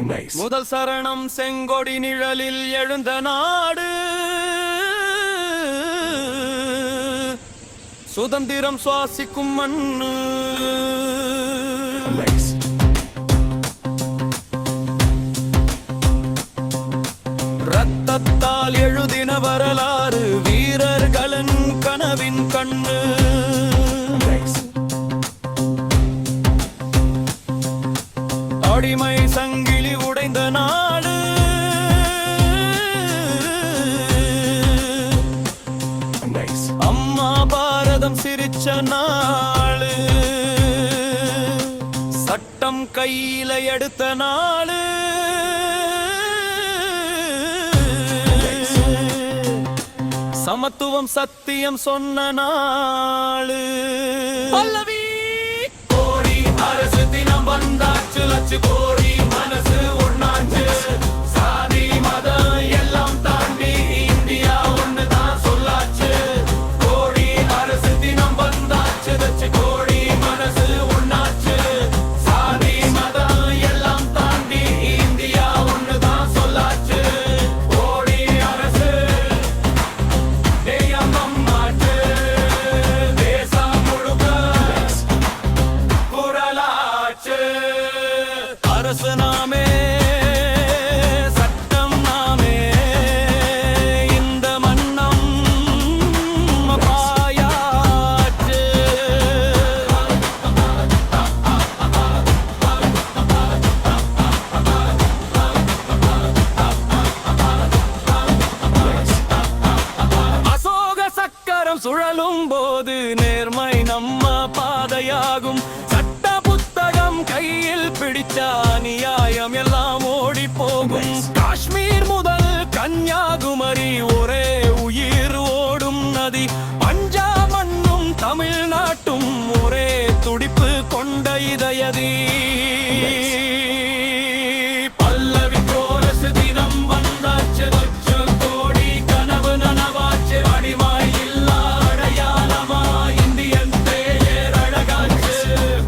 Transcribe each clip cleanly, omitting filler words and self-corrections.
முதல் சரணம் செங்கொடி நிழலில் எழுந்த நாடு, சுதந்திரம் சுவாசிக்கும் மண்ணு. ரத்தத்தால் எழுதின வரலாறு, வீரர்களின் கனவின் கண்ணு. அடிமை சங்கிலி உடைந்த நாடு, அம்மா பாரதம் சிரிச்ச நாளு, சட்டம் கையில எடுத்த நாளு, சமத்துவம் சத்தியம் சொன்ன நாளு. பல்லவி கோடி அரசு தினம் வந்தாச்சு, லட்சு கோடி மனசு ஒண்ணாச்சு. சாதி மதம் எல்லாம் தாண்டி இந்தியா ஒண்ணுதான் சொல்லாச்சு. கோடி அரசு தினம் வந்தாச்சு, லட்சு கோடி மனசு ஒண்ணாச்சு. சாதி மதம் எல்லாம் தாண்டி இந்தியா ஒண்ணுதான் சொல்லாச்சு. கோடி அரசு தேயம்பம் நாட்டு, தேசம் முழுக்க குரலாச்சு. அரசு நாமே, சட்டம் நாமே, இந்த மன்னம் பாயாச்சு. அசோக சக்கரம் சுழலும் போது நேர்மை நம்ம பாதையாகும். சட்ட புத்தகம் கையில் பிடிச்சா நியாயம் எல்லாம் ஓடி போகும். காஷ்மீர் முதல் கன்னியாகுமரி ஒரே உயிர் ஓடும் நதி. பஞ்சாப் மண்ணும் தமிழ்நாட்டும் ஒரே துடிப்பு கொண்ட இதயதி. பல்லவி கோரசு தினம் வந்தாச்சு, லட்ச கோடி கனவு நனவாச்சு. அடிமாய் இல்லா அடையாளமா இந்தியன் பேர் அழகாச்சு.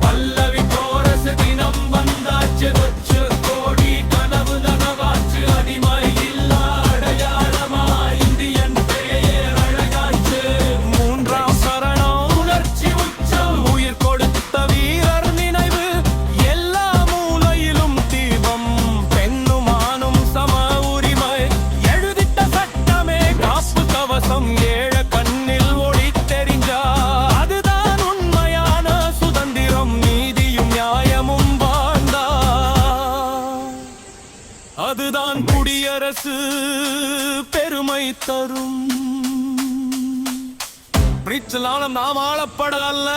பல்லவி கோரசு தினம் வந்தாச்சு, லட்ச கோடி கனவு நனவாச்சு. அடிமாய் இல்லா அடையாளமா இந்தியன் பேர் அழகாச்சு. மூன்றாம் சரணம் உணர்ச்சி உச்சம், உயிர் கொடுத்த வீரர் நினைவு. எல்லா மூலையிலும் தீபம், பெண்ணும் ஆணும் சம உரிமை. எழுதிட்ட சட்டமே காப்பு கவசம், ஏழ கண்ணில் ஒளி தெரிஞ்சா அதுதான் உண்மையான சுதந்திரம். நீதியும் நியாயமும் வாழ்ந்தா அதுதான் குடியரசு பெருமை தரும். பிரிச்சலாலும் நாம் ஆளப்படல,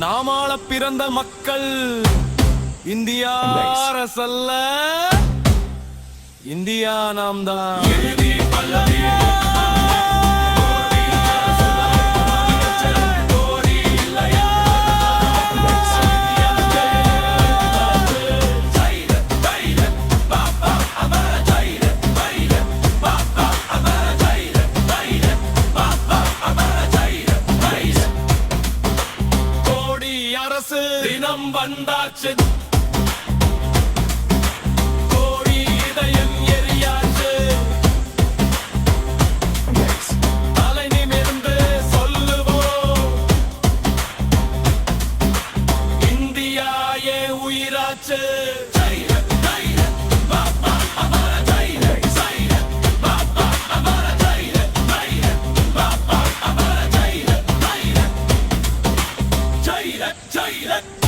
நாம் ஆள பிறந்த மக்கள். இந்தியா அரசல்ல, இந்தியா நாம் தான். எழுதி பல்லவியே தினம் வந்தாச்சு, கோடி இதயம் எரியாச்சு. தலை நிமிர்ந்து சொல்லுவோம், இந்தியாயே உயிராச்சு. Jai